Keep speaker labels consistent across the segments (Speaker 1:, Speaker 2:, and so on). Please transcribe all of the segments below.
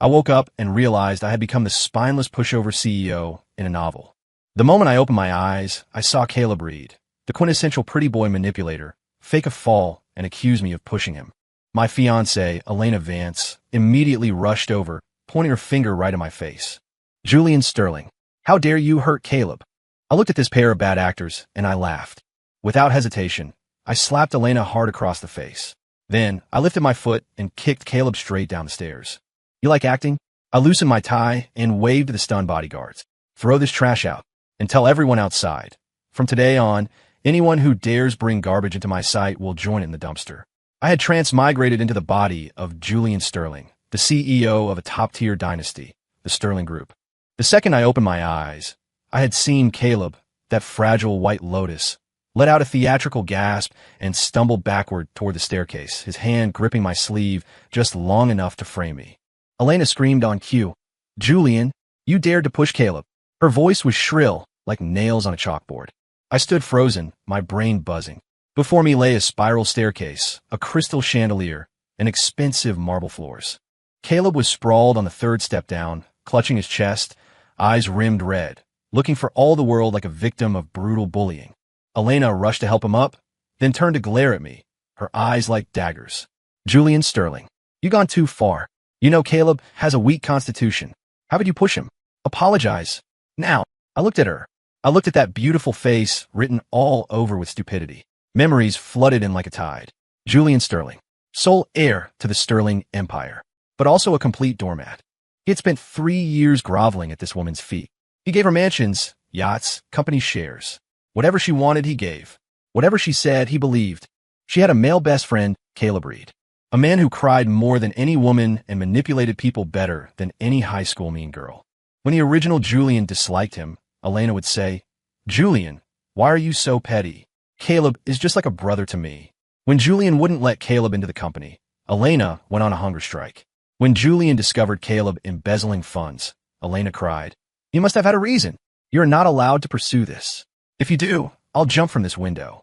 Speaker 1: I woke up and realized I had become the spineless pushover CEO in a novel. The moment I opened my eyes, I saw Caleb Reed, the quintessential pretty boy manipulator, fake a fall and accuse me of pushing him. My fiancée, Elena Vance, immediately rushed over, pointing her finger right in my face. Julian Sterling, how dare you hurt Caleb? I looked at this pair of bad actors, and I laughed. Without hesitation, I slapped Elena hard across the face. Then, I lifted my foot and kicked Caleb straight down the stairs. You like acting? I loosened my tie and waved to the stunned bodyguards. Throw this trash out, and tell everyone outside. From today on, anyone who dares bring garbage into my sight will join in the dumpster. I had transmigrated into the body of Julian Sterling, the CEO of a top-tier dynasty, the Sterling Group. The second I opened my eyes, I had seen Caleb, that fragile white lotus, let out a theatrical gasp and stumbled backward toward the staircase, his hand gripping my sleeve just long enough to frame me. Elena screamed on cue, Julian, you dared to push Caleb. Her voice was shrill, like nails on a chalkboard. I stood frozen, my brain buzzing. Before me lay a spiral staircase, a crystal chandelier, and expensive marble floors. Caleb was sprawled on the third step down, clutching his chest, eyes rimmed red, looking for all the world like a victim of brutal bullying. Elena rushed to help him up, then turned to glare at me, her eyes like daggers. Julian Sterling, you gone too far. You know Caleb has a weak constitution. How would you push him? Apologize. Now, I looked at her. I looked at that beautiful face written all over with stupidity. Memories flooded in like a tide. Julian Sterling, sole heir to the Sterling Empire, but also a complete doormat. He had spent 3 years groveling at this woman's feet. He gave her mansions, yachts, company shares. Whatever she wanted, he gave. Whatever she said, he believed. She had a male best friend, Caleb Reed. A man who cried more than any woman and manipulated people better than any high school mean girl. When the original Julian disliked him, Elena would say, Julian, why are you so petty? Caleb is just like a brother to me. When Julian wouldn't let Caleb into the company, Elena went on a hunger strike. When Julian discovered Caleb embezzling funds, Elena cried, You must have had a reason. You're not allowed to pursue this. If you do, I'll jump from this window.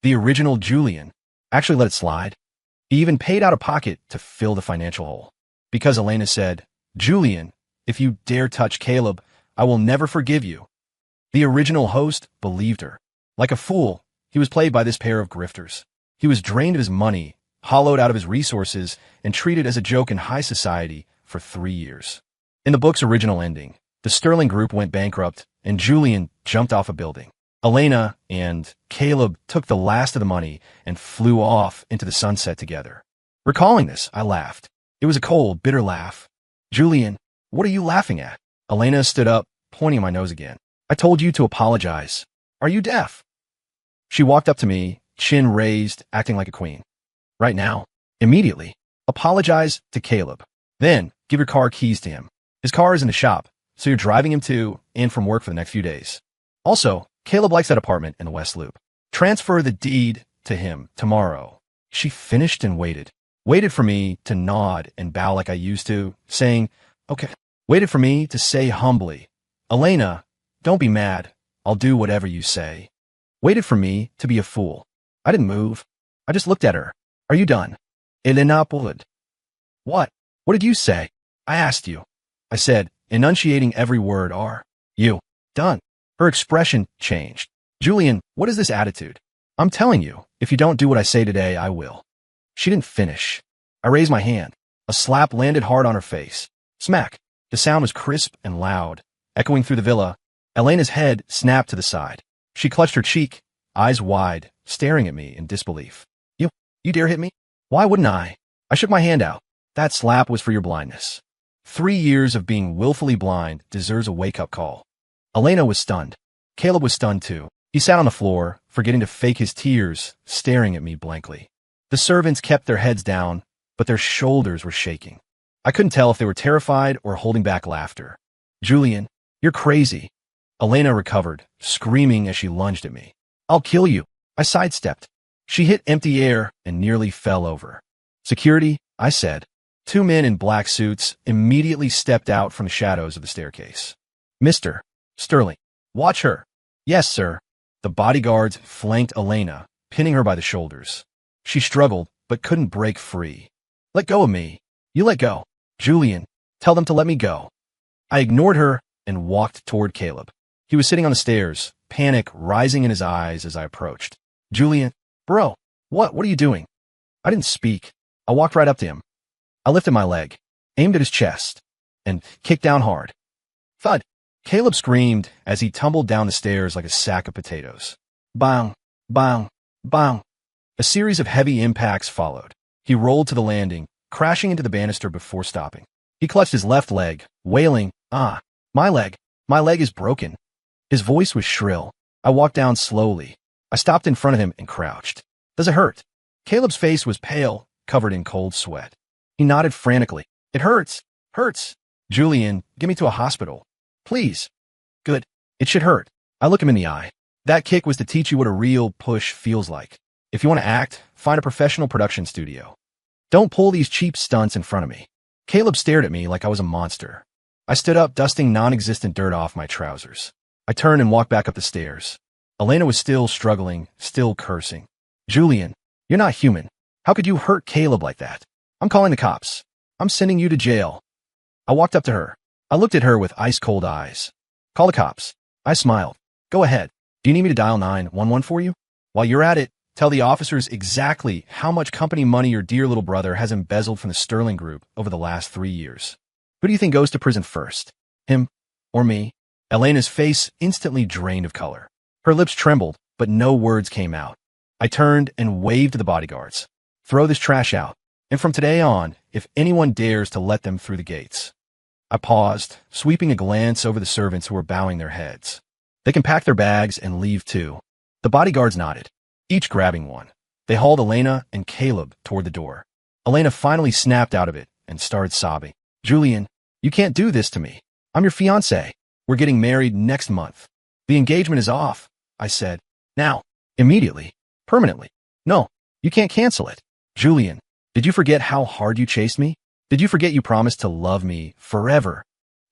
Speaker 1: The original Julian actually let it slide. He even paid out of pocket to fill the financial hole. Because Elena said, Julian, if you dare touch Caleb, I will never forgive you. The original host believed her. Like a fool, he was played by this pair of grifters. He was drained of his money, hollowed out of his resources, and treated as a joke in high society for 3 years. In the book's original ending, the Sterling Group went bankrupt, and Julian jumped off a building. Elena and Caleb took the last of the money and flew off into the sunset together. Recalling this, I laughed. It was a cold, bitter laugh. Julian, what are you laughing at? Elena stood up, pointing at my nose again. I told you to apologize. Are you deaf? She walked up to me, chin raised, acting like a queen. Right now, immediately, apologize to Caleb. Then, give your car keys to him. His car is in the shop, so you're driving him to and from work for the next few days. Also, Caleb likes that apartment in the West Loop. Transfer the deed to him tomorrow. She finished and waited. Waited for me to nod and bow like I used to, saying, okay. Waited for me to say humbly, Elena, don't be mad. I'll do whatever you say. Waited for me to be a fool. I didn't move. I just looked at her. Are you done? Elena pulled. What? What did you say? I asked you. I said, enunciating every word, are you done? Her expression changed. Julian, what is this attitude? I'm telling you, if you don't do what I say today, I will. She didn't finish. I raised my hand. A slap landed hard on her face. Smack. The sound was crisp and loud, echoing through the villa. Elena's head snapped to the side. She clutched her cheek, eyes wide, staring at me in disbelief. You dare hit me? Why wouldn't I? I shook my hand out. That slap was for your blindness. 3 years of being willfully blind deserves a wake-up call. Elena was stunned. Caleb was stunned too. He sat on the floor, forgetting to fake his tears, staring at me blankly. The servants kept their heads down, but their shoulders were shaking. I couldn't tell if they were terrified or holding back laughter. Julian, you're crazy. Elena recovered, screaming as she lunged at me. I'll kill you. I sidestepped. She hit empty air and nearly fell over. Security, I said. 2 men in black suits immediately stepped out from the shadows of the staircase. Mr. Sterling, watch her. Yes, sir. The bodyguards flanked Elena, pinning her by the shoulders. She struggled, but couldn't break free. Let go of me. You let go. Julian, Tell them to let me go. I ignored her and walked toward Caleb. He was sitting on the stairs, panic rising in his eyes as I approached. Julian, bro, what are you doing? I didn't speak. I walked right up to him. I lifted my leg, aimed at his chest, and kicked down hard. Thud. Caleb screamed as he tumbled down the stairs like a sack of potatoes. Bang, bang, bang. A series of heavy impacts followed. He rolled to the landing, crashing into the banister before stopping. He clutched his left leg, wailing, my leg is broken. His voice was shrill. I walked down slowly. I stopped in front of him and crouched. Does it hurt? Caleb's face was pale, covered in cold sweat. He nodded frantically. It hurts. Julian, get me to a hospital. Please. Good. It should hurt. I look him in the eye. That kick was to teach you what a real push feels like. If you want to act, find a professional production studio. Don't pull these cheap stunts in front of me. Caleb stared at me like I was a monster. I stood up, dusting non-existent dirt off my trousers. I turned and walked back up the stairs. Elena was still struggling, still cursing. Julian, you're not human. How could you hurt Caleb like that? I'm calling the cops. I'm sending you to jail. I walked up to her. I looked at her with ice-cold eyes. Call the cops. I smiled. Go ahead. Do you need me to dial 911 for you? While you're at it, tell the officers exactly how much company money your dear little brother has embezzled from the Sterling Group over the last 3 years. Who do you think goes to prison first? Him or me? Elena's face instantly drained of color. Her lips trembled, but no words came out. I turned and waved to the bodyguards. Throw this trash out. And from today on, if anyone dares to let them through the gates. I paused, sweeping a glance over the servants who were bowing their heads. They can pack their bags and leave too. The bodyguards nodded, each grabbing one. They hauled Elena and Caleb toward the door. Elena finally snapped out of it and started sobbing. Julian, you can't do this to me. I'm your fiancé. We're getting married next month. The engagement is off, I said. Now, immediately, permanently. No, you can't cancel it. Julian, did you forget how hard you chased me? Did you forget you promised to love me forever?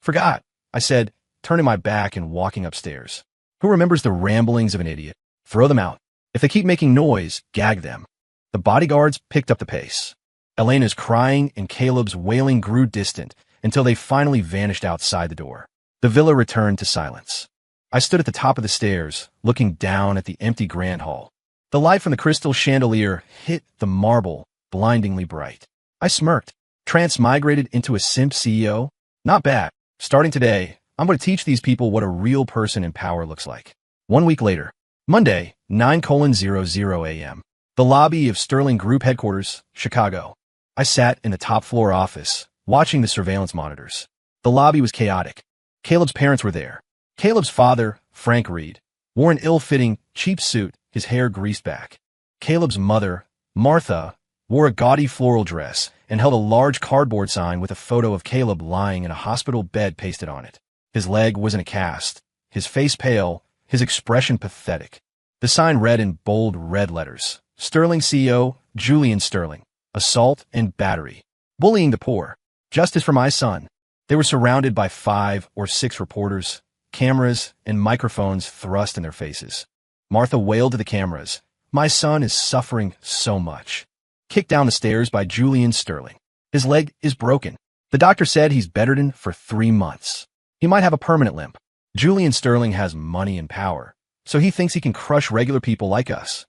Speaker 1: Forgot, I said, turning my back and walking upstairs. Who remembers the ramblings of an idiot? Throw them out. If they keep making noise, gag them. The bodyguards picked up the pace. Elena's crying and Caleb's wailing grew distant until they finally vanished outside the door. The villa returned to silence. I stood at the top of the stairs, looking down at the empty grand hall. The light from the crystal chandelier hit the marble, blindingly bright. I smirked. Transmigrated into a simp CEO? Not bad. Starting today, I'm going to teach these people what a real person in power looks like. 1 week later, Monday, 9:00 a.m. The lobby of Sterling Group headquarters, Chicago. I sat in the top floor office, watching the surveillance monitors. The lobby was chaotic. Caleb's parents were there. Caleb's father, Frank Reed, wore an ill-fitting, cheap suit, his hair greased back. Caleb's mother, Martha, wore a gaudy floral dress and held a large cardboard sign with a photo of Caleb lying in a hospital bed pasted on it. His leg was in a cast, his face pale, his expression pathetic. The sign read in bold red letters, Sterling CEO, Julian Sterling, assault and battery, bullying the poor, justice for my son. They were surrounded by 5 or 6 reporters, cameras and microphones thrust in their faces. Martha wailed to the cameras, my son is suffering so much. Kicked down the stairs by Julian Sterling. His leg is broken. The doctor said he's bedridden for 3 months. He might have a permanent limp. Julian Sterling has money and power, so he thinks he can crush regular people like us.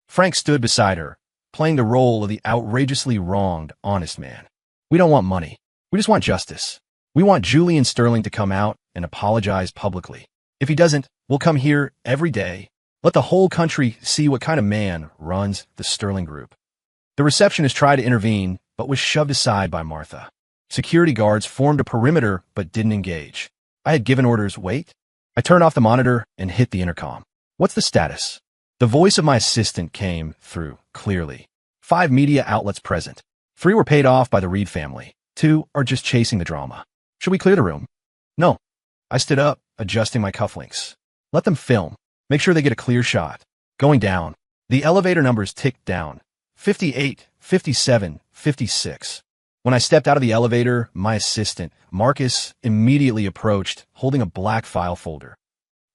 Speaker 1: Frank stood beside her, playing the role of the outrageously wronged, honest man. We don't want money. We just want justice. We want Julian Sterling to come out and apologize publicly. If he doesn't, we'll come here every day. Let the whole country see what kind of man runs the Sterling Group. The receptionist tried to intervene, but was shoved aside by Martha. Security guards formed a perimeter, but didn't engage. I had given orders, wait. I turned off the monitor and hit the intercom. What's the status? The voice of my assistant came through, clearly. 5 media outlets present. 3 were paid off by the Reed family. 2 are just chasing the drama. Should we clear the room? No. I stood up, adjusting my cufflinks. Let them film. Make sure they get a clear shot. Going down. The elevator numbers ticked down. 58, 57, 56. When I stepped out of the elevator, my assistant, Marcus, immediately approached, holding a black file folder.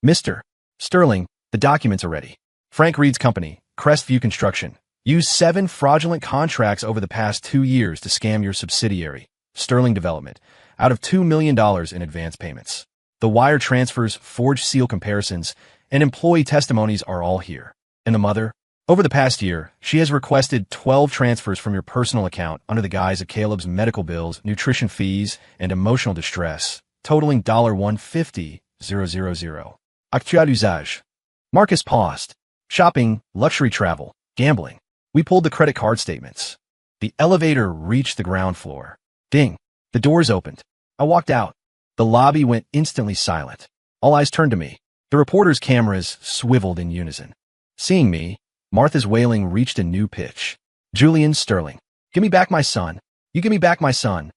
Speaker 1: Mr. Sterling, the documents are ready. Frank Reed's company, Crestview Construction, used 7 fraudulent contracts over the past 2 years to scam your subsidiary, Sterling Development, out of $2 million in advance payments. The wire transfers, forged seal comparisons, and employee testimonies are all here. And the mother? Over the past year, she has requested 12 transfers from your personal account under the guise of Caleb's medical bills, nutrition fees, and emotional distress, totaling $150,000. Actuel usage. Marcus paused. Shopping, luxury travel, gambling. We pulled the credit card statements. The elevator reached the ground floor. Ding. The doors opened. I walked out. The lobby went instantly silent. All eyes turned to me. The reporters' cameras swiveled in unison. Seeing me, Martha's wailing reached a new pitch. Julian Sterling. Give me back my son. You give me back my son.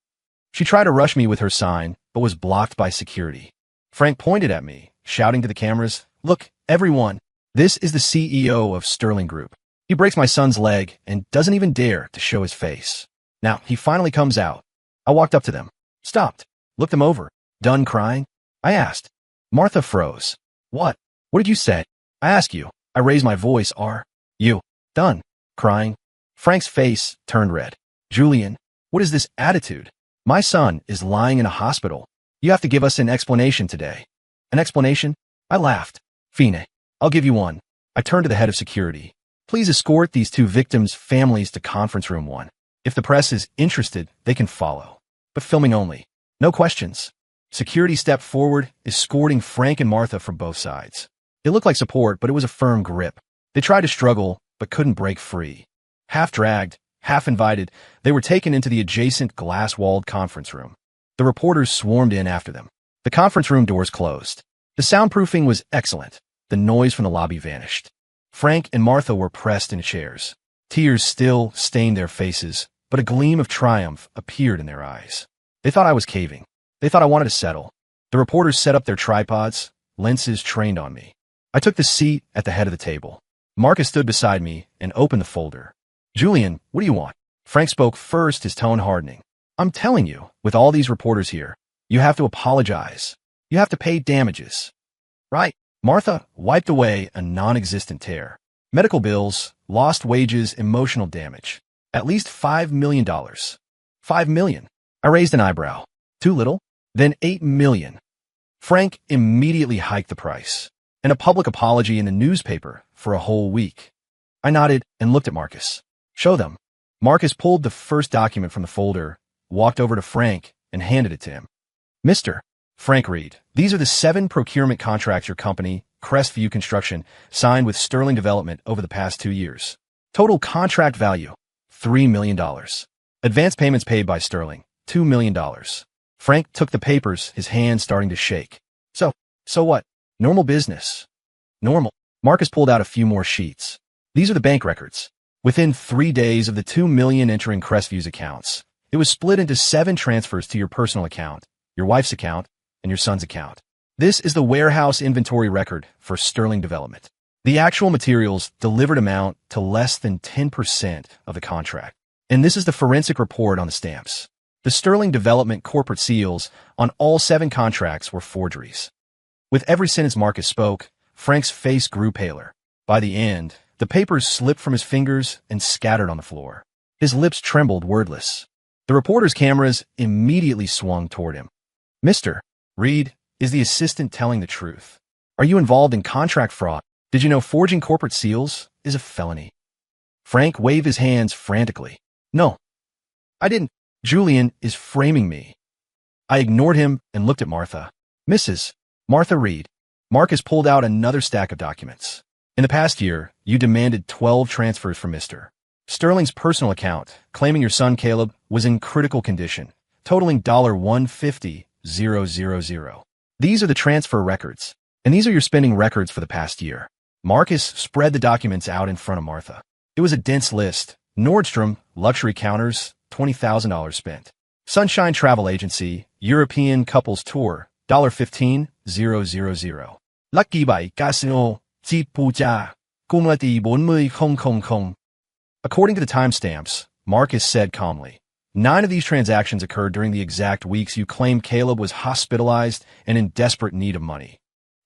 Speaker 1: She tried to rush me with her sign, but was blocked by security. Frank pointed at me, shouting to the cameras, "Look, everyone, this is the CEO of Sterling Group. He breaks my son's leg and doesn't even dare to show his face." Now, he finally comes out. I walked up to them, stopped, looked them over. Done crying? I asked. Martha froze. What? What did you say? I ask you. I raised my voice. Are you done crying? Frank's face turned red. Julian, what is this attitude? My son is lying in a hospital. You have to give us an explanation today. An explanation? I laughed. Fine. I'll give you one. I turned to the head of security. Please escort these two victims' families to conference room 1. If the press is interested, they can follow. But filming only. No questions. Security stepped forward, escorting Frank and Martha from both sides. It looked like support, but it was a firm grip. They tried to struggle, but couldn't break free. Half dragged, half invited, they were taken into the adjacent glass-walled conference room. The reporters swarmed in after them. The conference room doors closed. The soundproofing was excellent. The noise from the lobby vanished. Frank and Martha were pressed into chairs. Tears still stained their faces, but a gleam of triumph appeared in their eyes. They thought I was caving. They thought I wanted to settle. The reporters set up their tripods, lenses trained on me. I took the seat at the head of the table. Marcus stood beside me and opened the folder. Julian, what do you want? Frank spoke first, his tone hardening. I'm telling you, with all these reporters here, you have to apologize. You have to pay damages. Right. Martha wiped away a non-existent tear. Medical bills, lost wages, emotional damage. At least $5 million. $5 million. I raised an eyebrow. Too little? Then $8 million. Frank immediately hiked the price. And a public apology in the newspaper for a whole week. I nodded and looked at Marcus. Show them. Marcus pulled the first document from the folder, walked over to Frank, and handed it to him. Mr. Frank read, these are the 7 procurement contracts your company, Crestview Construction, signed with Sterling Development over the past 2 years. Total contract value, $3 million. Advance payments paid by Sterling, $2 million. Frank took the papers, his hand starting to shake. So what? Normal business. Normal. Marcus pulled out a few more sheets. These are the bank records. Within 3 days of the $2 million entering Crestview's accounts, it was split into 7 transfers to your personal account, your wife's account, and your son's account. This is the warehouse inventory record for Sterling Development. The actual materials delivered amount to less than 10% of the contract. And this is the forensic report on the stamps. The Sterling Development corporate seals on all 7 contracts were forgeries. With every sentence Marcus spoke, Frank's face grew paler. By the end, the papers slipped from his fingers and scattered on the floor. His lips trembled, wordless. The reporter's cameras immediately swung toward him. Mr. Reed, is the assistant telling the truth? Are you involved in contract fraud? Did you know forging corporate seals is a felony? Frank waved his hands frantically. No, I didn't. Julian is framing me. I ignored him and looked at Martha. Mrs. Martha Reed. Marcus pulled out another stack of documents. In the past year, you demanded 12 transfers from Mr. Sterling's personal account, claiming your son Caleb was in critical condition, totaling $150,000. These are the transfer records, and these are your spending records for the past year. Marcus spread the documents out in front of Martha. It was a dense list. Nordstrom, luxury counters, $20,000 spent. Sunshine Travel Agency, European Couples Tour, $15,000. Lucky by Casino, Zipuja, Kumlati 40,000. According to the timestamps, Marcus said calmly, 9 of these transactions occurred during the exact weeks you claimed Caleb was hospitalized and in desperate need of money.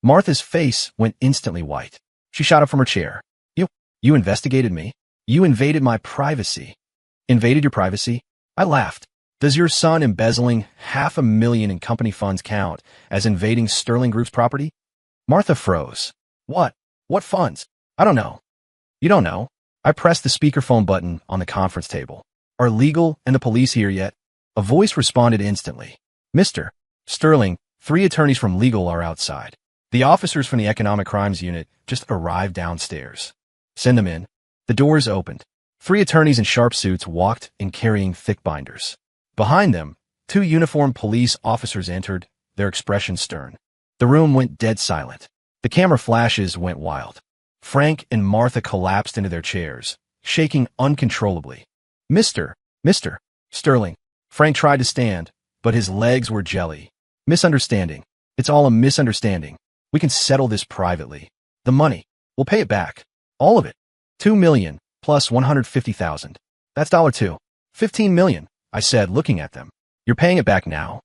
Speaker 1: Martha's face went instantly white. She shot up from her chair. You investigated me? You invaded my privacy. Invaded your privacy? I laughed. Does your son embezzling $500,000 in company funds count as invading Sterling Group's property? Martha froze. What? What funds? I don't know. You don't know? I pressed the speakerphone button on the conference table. Are legal and the police here yet? A voice responded instantly. Mr. Sterling, 3 attorneys from legal are outside. The officers from the Economic Crimes Unit just arrived downstairs. Send them in. The doors opened. 3 attorneys in sharp suits walked in carrying thick binders. Behind them, 2 uniformed police officers entered, their expressions stern. The room went dead silent. The camera flashes went wild. Frank and Martha collapsed into their chairs, shaking uncontrollably. Mr. Sterling. Frank tried to stand, but his legs were jelly. Misunderstanding. It's all a misunderstanding. We can settle this privately. The money. We'll pay it back. All of it. $2 million plus $150,000. That's $2. $15 million, I said, looking at them. You're paying it back now?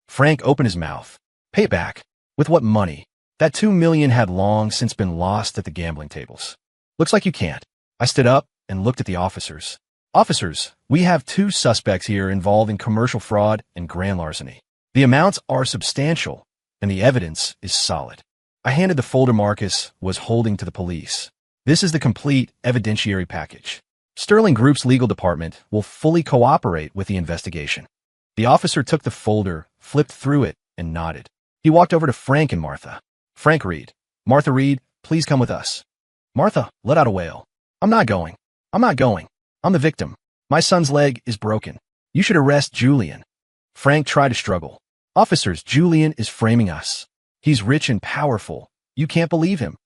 Speaker 1: Frank opened his mouth. Pay it back? With what money? That $2 million had long since been lost at the gambling tables. Looks like you can't. I stood up and looked at the officers. Officers, we have 2 suspects here involved in commercial fraud and grand larceny. The amounts are substantial, and the evidence is solid. I handed the folder Marcus was holding to the police. This is the complete evidentiary package. Sterling Group's legal department will fully cooperate with the investigation. The officer took the folder, flipped through it, and nodded. He walked over to Frank and Martha. Frank Reed. Martha Reed, please come with us. Martha let out a wail. I'm not going. I'm not going. I'm the victim. My son's leg is broken. You should arrest Julian. Frank tried to struggle. Officers, Julian is framing us. He's rich and powerful. You can't believe him.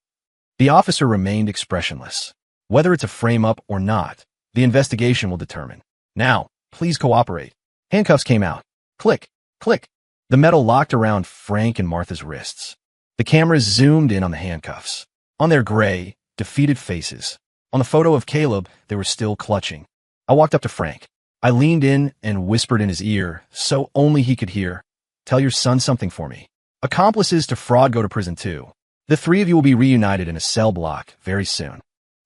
Speaker 1: The officer remained expressionless. Whether it's a frame-up or not, the investigation will determine. Now, please cooperate. Handcuffs came out. Click, click. The metal locked around Frank and Martha's wrists. The cameras zoomed in on the handcuffs. On their gray, defeated faces. On the photo of Caleb, they were still clutching. I walked up to Frank. I leaned in and whispered in his ear, so only he could hear. Tell your son something for me. Accomplices to fraud go to prison too. The 3 of you will be reunited in a cell block very soon.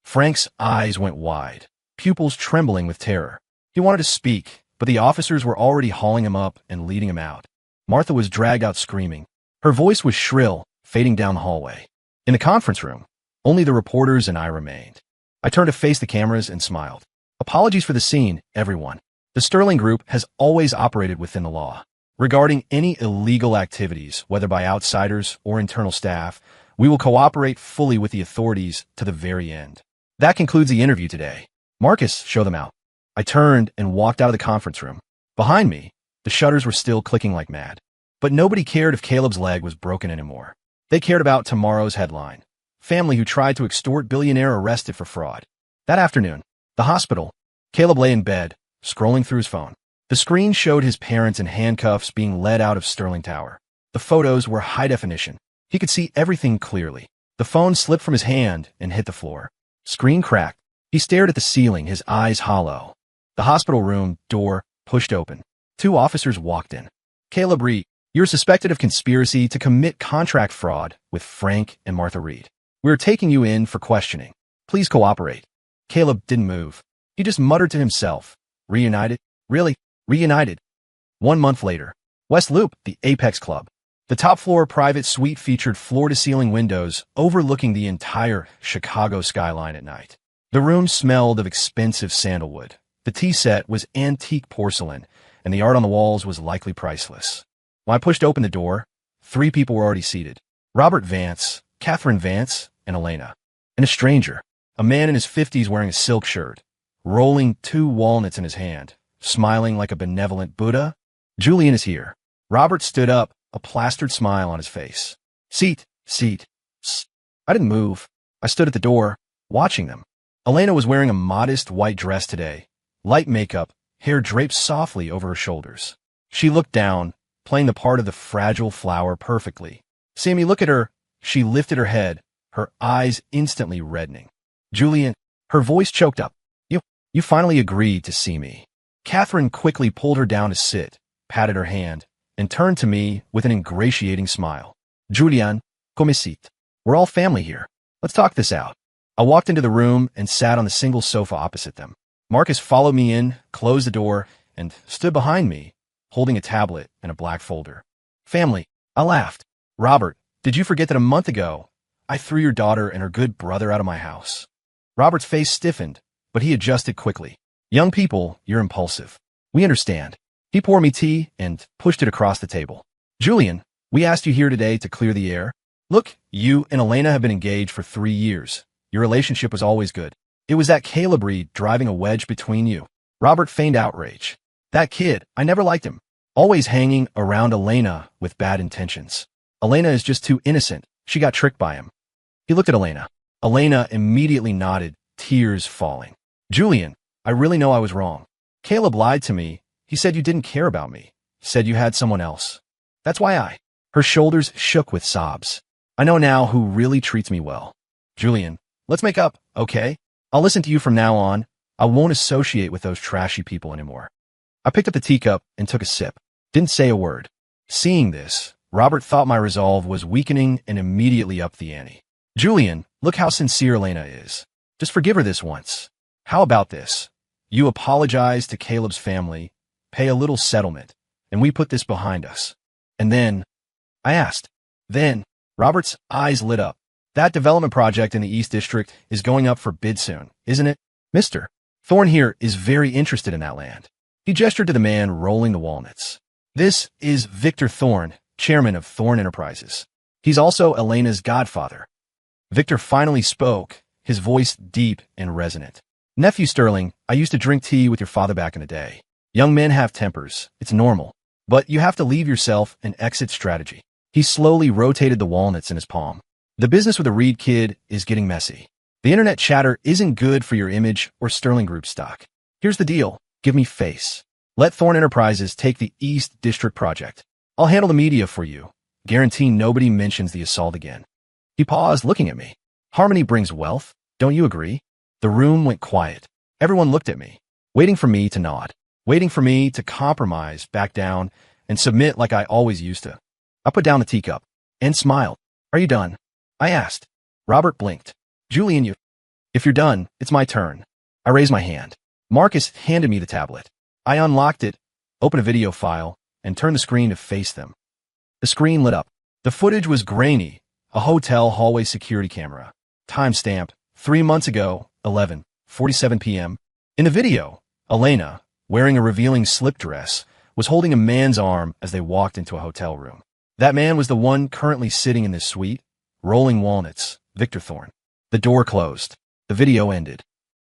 Speaker 1: Frank's eyes went wide, pupils trembling with terror. He wanted to speak, but the officers were already hauling him up and leading him out. Martha was dragged out screaming. Her voice was shrill, fading down the hallway. In the conference room, only the reporters and I remained. I turned to face the cameras and smiled. Apologies for the scene, everyone. The Sterling Group has always operated within the law. Regarding any illegal activities, whether by outsiders or internal staff, we will cooperate fully with the authorities to the very end. That concludes the interview today. Marcus, show them out. I turned and walked out of the conference room. Behind me, the shutters were still clicking like mad. But nobody cared if Caleb's leg was broken anymore. They cared about tomorrow's headline. Family who tried to extort billionaire arrested for fraud. That afternoon, the hospital. Caleb lay in bed, scrolling through his phone. The screen showed his parents in handcuffs being led out of Sterling Tower. The photos were high definition. He could see everything clearly. The phone slipped from his hand and hit the floor. Screen cracked. He stared at the ceiling, his eyes hollow. The hospital room door pushed open. 2 officers walked in. Caleb Reed, you're suspected of conspiracy to commit contract fraud with Frank and Martha Reed. We're taking you in for questioning. Please cooperate. Caleb didn't move. He just muttered to himself. Reunited? Really? Reunited. 1 month later. West Loop, the Apex Club. The top-floor private suite featured floor-to-ceiling windows overlooking the entire Chicago skyline at night. The room smelled of expensive sandalwood. The tea set was antique porcelain, and the art on the walls was likely priceless. When I pushed open the door, 3 people were already seated. Robert Vance, Catherine Vance, and Elena. And a stranger, a man in his 50s wearing a silk shirt, rolling 2 walnuts in his hand, smiling like a benevolent Buddha. Julian is here. Robert stood up, a plastered smile on his face. Seat. I didn't move. I stood at the door, watching them. Elena was wearing a modest white dress today, light makeup, hair draped softly over her shoulders. She looked down, playing the part of the fragile flower perfectly. Seeing me look at her, she lifted her head, her eyes instantly reddening. Julian, her voice choked up. You finally agreed to see me. Catherine quickly pulled her down to sit, patted her hand, and turned to me with an ingratiating smile. Julian, come sit. We're all family here. Let's talk this out. I walked into the room and sat on the single sofa opposite them. Marcus followed me in, closed the door, and stood behind me, holding a tablet and a black folder. Family, I laughed. Robert, did you forget that a month ago, I threw your daughter and her good brother out of my house? Robert's face stiffened, but he adjusted quickly. Young people, you're impulsive. We understand. He poured me tea and pushed it across the table. Julian, we asked you here today to clear the air. Look, you and Elena have been engaged for 3 years. Your relationship was always good. It was that Caleb Reed driving a wedge between you. Robert feigned outrage. That kid, I never liked him. Always hanging around Elena with bad intentions. Elena is just too innocent. She got tricked by him. He looked at Elena. Elena immediately nodded, tears falling. Julian, I really know I was wrong. Caleb lied to me. He said you didn't care about me. Said you had someone else. That's why I... Her shoulders shook with sobs. I know now who really treats me well. Julian, let's make up, okay? I'll listen to you from now on. I won't associate with those trashy people anymore. I picked up the teacup and took a sip. Didn't say a word. Seeing this, Robert thought my resolve was weakening and immediately upped the ante. Julian, look how sincere Elena is. Just forgive her this once. How about this? You apologize to Caleb's family, pay a little settlement, and we put this behind us. And then, I asked. Then, Robert's eyes lit up. That development project in the East District is going up for bid soon, isn't it? Mr. Thorne here is very interested in that land. He gestured to the man rolling the walnuts. This is Victor Thorne, chairman of Thorne Enterprises. He's also Elena's godfather. Victor finally spoke, his voice deep and resonant. Nephew Sterling, I used to drink tea with your father back in the day. Young men have tempers. It's normal. But you have to leave yourself an exit strategy. He slowly rotated the walnuts in his palm. The business with the Reed kid is getting messy. The internet chatter isn't good for your image or Sterling Group stock. Here's the deal. Give me face. Let Thorne Enterprises take the East District project. I'll handle the media for you. Guarantee nobody mentions the assault again. He paused, looking at me. Harmony brings wealth. Don't you agree? The room went quiet. Everyone looked at me, waiting for me to nod, waiting for me to compromise, back down, and submit like I always used to. I put down the teacup and smiled. Are you done? I asked. Robert blinked. Julian, if you're done, it's my turn. I raised my hand. Marcus handed me the tablet. I unlocked it, opened a video file, and turned the screen to face them. The screen lit up. The footage was grainy, a hotel hallway security camera. Timestamp, 3 months ago, 11:47 p.m. In the video, Elena, wearing a revealing slip dress, was holding a man's arm as they walked into a hotel room. That man was the one currently sitting in this suite, rolling walnuts, Victor Thorne. The door closed. The video ended.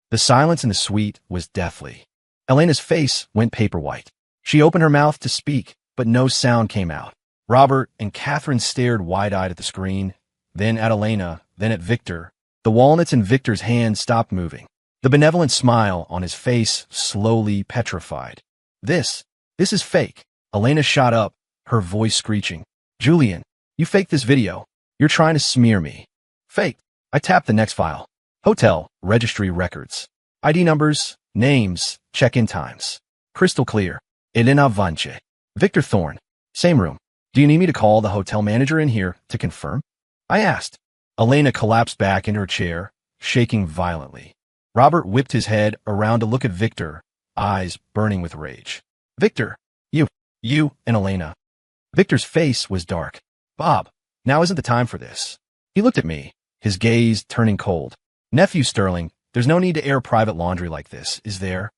Speaker 1: The silence in the suite was deathly. Elena's face went paper white. She opened her mouth to speak, but no sound came out. Robert and Catherine stared wide-eyed at the screen, then at Elena, then at Victor. The walnuts in Victor's hand stopped moving. The benevolent smile on his face slowly petrified. This is fake. Elena shot up, her voice screeching. Julian, you faked this video. You're trying to smear me. Fake. I tapped the next file. Hotel, registry records. ID numbers, names, check-in times. Crystal clear. Elena Vance. Victor Thorne. Same room. Do you need me to call the hotel manager in here to confirm? I asked. Elena collapsed back into her chair, shaking violently. Robert whipped his head around to look at Victor, eyes burning with rage. Victor, you and Elena. Victor's face was dark. Bob, now isn't the time for this. He looked at me, his gaze turning cold. Nephew Sterling, there's no need to air private laundry like this, is there?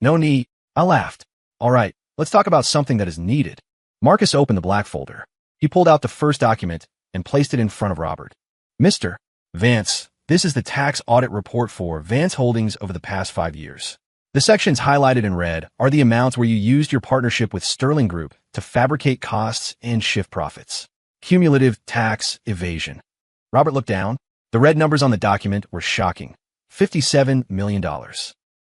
Speaker 1: No need. I laughed. All right, let's talk about something that is needed. Marcus opened the black folder. He pulled out the first document and placed it in front of Robert. Mr. Vance, this is the tax audit report for Vance Holdings over the past 5 years. The sections highlighted in red are the amounts where you used your partnership with Sterling Group to fabricate costs and shift profits. Cumulative tax evasion. Robert looked down. The red numbers on the document were shocking. $57 million.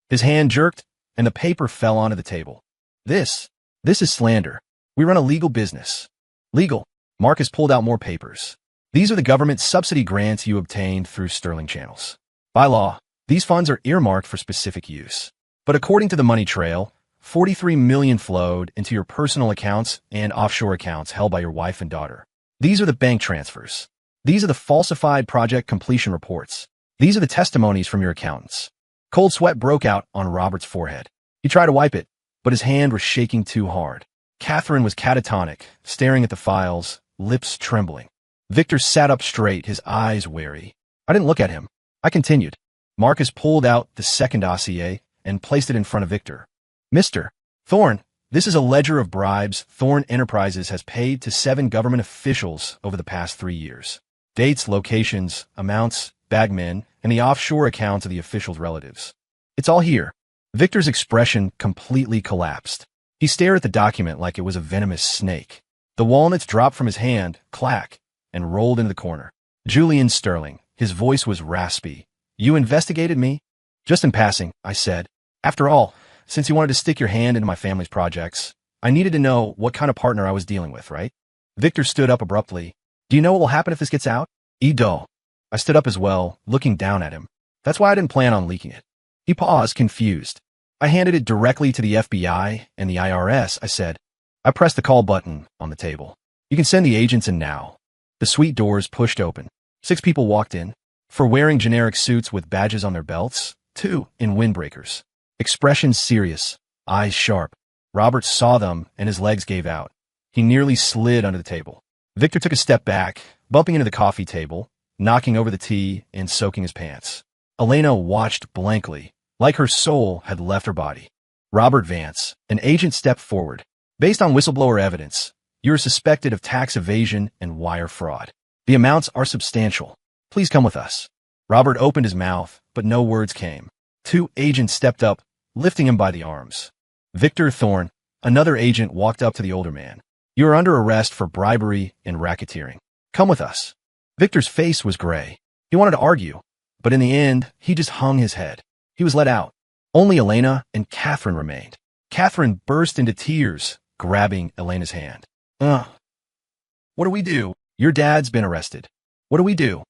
Speaker 1: His hand jerked, and the paper fell onto the table. This is slander. We run a legal business. Legal. Marcus pulled out more papers. These are the government subsidy grants you obtained through Sterling channels. By law, these funds are earmarked for specific use. But according to the money trail, $43 million flowed into your personal accounts and offshore accounts held by your wife and daughter. These are the bank transfers. These are the falsified project completion reports. These are the testimonies from your accountants. Cold sweat broke out on Robert's forehead. He tried to wipe it, but his hand was shaking too hard. Catherine was catatonic, staring at the files, lips trembling. Victor sat up straight, his eyes wary. I didn't look at him. I continued. Marcus pulled out the second dossier and placed it in front of Victor. Mr. Thorne, this is a ledger of bribes Thorne Enterprises has paid to 7 government officials over the past 3 years. Dates, locations, amounts, bagmen, and the offshore accounts of the officials' relatives. It's all here. Victor's expression completely collapsed. He stared at the document like it was a venomous snake. The walnuts dropped from his hand, clack, and rolled into the corner. Julian Sterling. His voice was raspy. You investigated me? Just in passing, I said. After all, since you wanted to stick your hand into my family's projects, I needed to know what kind of partner I was dealing with, right? Victor stood up abruptly. Do you know what will happen if this gets out? Edo. I stood up as well, looking down at him. That's why I didn't plan on leaking it. He paused, confused. I handed it directly to the FBI and the IRS, I said. I pressed the call button on the table. You can send the agents in now. The suite doors pushed open. 6 people walked in. 4 wearing generic suits with badges on their belts, 2 in windbreakers. Expressions serious, eyes sharp. Robert saw them and his legs gave out. He nearly slid under the table. Victor took a step back, bumping into the coffee table, knocking over the tea and soaking his pants. Elena watched blankly, like her soul had left her body. Robert Vance, an agent, stepped forward. Based on whistleblower evidence, you are suspected of tax evasion and wire fraud. The amounts are substantial. Please come with us. Robert opened his mouth, but no words came. 2 agents stepped up, lifting him by the arms. Victor Thorne, another agent, walked up to the older man. You are under arrest for bribery and racketeering. Come with us. Victor's face was gray. He wanted to argue, but in the end, he just hung his head. He was let out. Only Elena and Catherine remained. Catherine burst into tears, grabbing Elena's hand. What do we do? Your dad's been arrested. What do we do?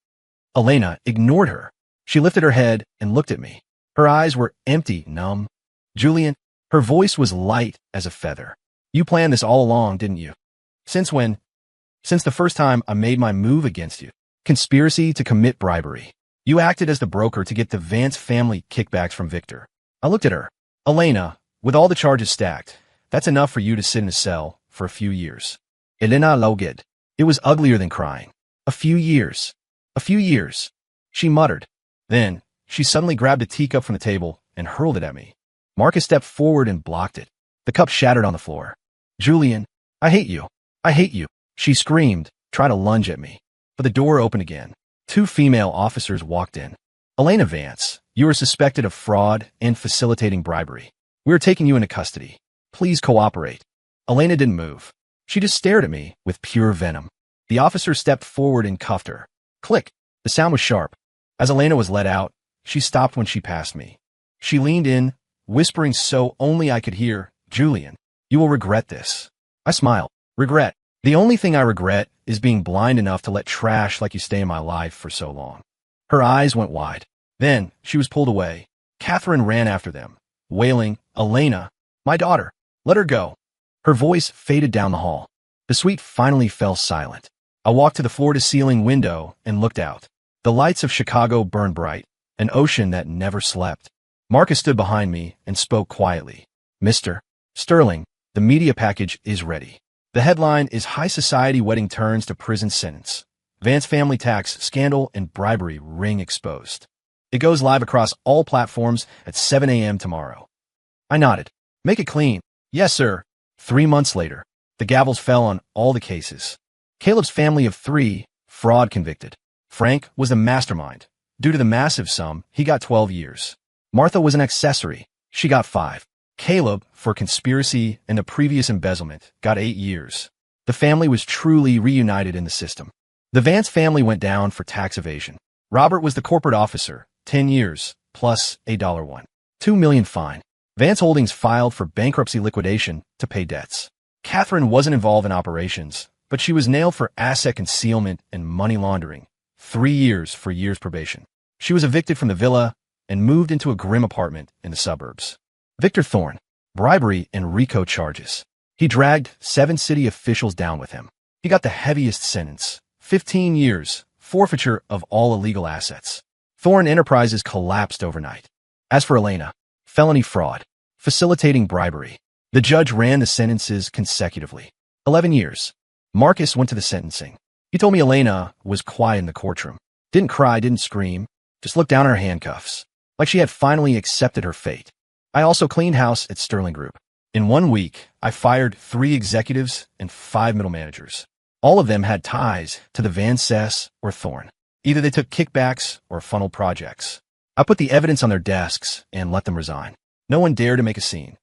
Speaker 1: Elena ignored her. She lifted her head and looked at me. Her eyes were empty, numb. Julian, her voice was light as a feather. You planned this all along, didn't you? Since when? Since the first time I made my move against you. Conspiracy to commit bribery. You acted as the broker to get the Vance family kickbacks from Victor. I looked at her. Elena, with all the charges stacked, that's enough for you to sit in a cell for a few years. Elena Logid. It was uglier than crying. A few years. A few years. She muttered. Then, she suddenly grabbed a teacup from the table and hurled it at me. Marcus stepped forward and blocked it. The cup shattered on the floor. Julian, I hate you. I hate you. She screamed, trying to lunge at me. But the door opened again. 2 female officers walked in. Elena Vance, you are suspected of fraud and facilitating bribery. We are taking you into custody. Please cooperate. Elena didn't move. She just stared at me with pure venom. The officer stepped forward and cuffed her. Click. The sound was sharp. As Elena was let out, she stopped when she passed me. She leaned in, whispering so only I could hear, Julian, you will regret this. I smiled. Regret. The only thing I regret is being blind enough to let trash like you stay in my life for so long. Her eyes went wide. Then she was pulled away. Catherine ran after them, wailing, Elena, my daughter, let her go. Her voice faded down the hall. The suite finally fell silent. I walked to the floor-to-ceiling window and looked out. The lights of Chicago burned bright, an ocean that never slept. Marcus stood behind me and spoke quietly. Mr. Sterling, the media package is ready. The headline is High Society Wedding Turns to Prison Sentence. Vance Family Tax Scandal and Bribery Ring Exposed. It goes live across all platforms at 7 a.m. tomorrow. I nodded. Make it clean. Yes, sir. 3 months later, the gavels fell on all the cases. Caleb's family of 3, fraud convicted. Frank was the mastermind. Due to the massive sum, he got 12 years. Martha was an accessory. She got 5. Caleb, for conspiracy and a previous embezzlement, got 8 years. The family was truly reunited in the system. The Vance family went down for tax evasion. Robert was the corporate officer, 10 years, plus a $2 million fine. Vance Holdings filed for bankruptcy liquidation to pay debts. Catherine wasn't involved in operations, but she was nailed for asset concealment and money laundering. 3 years for years probation. She was evicted from the villa and moved into a grim apartment in the suburbs. Victor Thorne, bribery and RICO charges. He dragged 7 city officials down with him. He got the heaviest sentence, 15 years, forfeiture of all illegal assets. Thorne Enterprises collapsed overnight. As for Elena, felony fraud, facilitating bribery. The judge ran the sentences consecutively. 11 years. Marcus went to the sentencing. He told me Elena was quiet in the courtroom. Didn't cry, didn't scream. Just looked down at her handcuffs. Like she had finally accepted her fate. I also cleaned house at Sterling Group. In 1 week, I fired 3 executives and 5 middle managers. All of them had ties to the Van Cess or Thorne. Either they took kickbacks or funneled projects. I put the evidence on their desks and let them resign. No one dared to make a scene.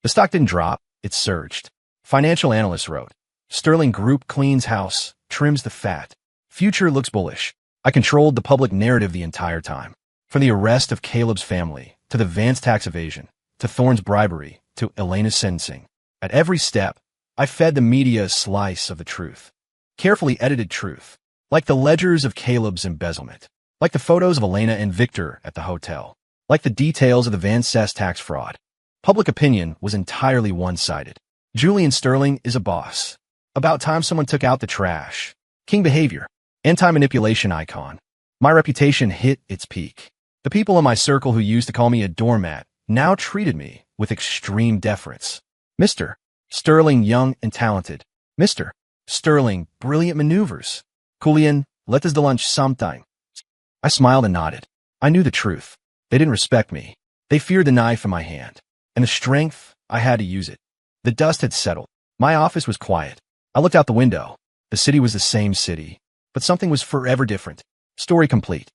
Speaker 1: The stock didn't drop, it surged. Financial analysts wrote, Sterling Group cleans house, trims the fat. Future looks bullish. I controlled the public narrative the entire time. From the arrest of Caleb's family, to the Vance tax evasion, to Thorne's bribery, to Elena's sentencing. At every step, I fed the media a slice of the truth. Carefully edited truth. Like the ledgers of Caleb's embezzlement. Like the photos of Elena and Victor at the hotel. Like the details of the Van Cess tax fraud. Public opinion was entirely one-sided. Julian Sterling is a boss. About time someone took out the trash. King behavior. Anti-manipulation icon. My reputation hit its peak. The people in my circle who used to call me a doormat now treated me with extreme deference. Mr. Sterling, young and talented. Mr. Sterling, brilliant maneuvers. Julian, let us the lunch sometime. I smiled and nodded. I knew the truth. They didn't respect me. They feared the knife in my hand. And the strength, I had to use it. The dust had settled. My office was quiet. I looked out the window. The city was the same city, but something was forever different. Story complete.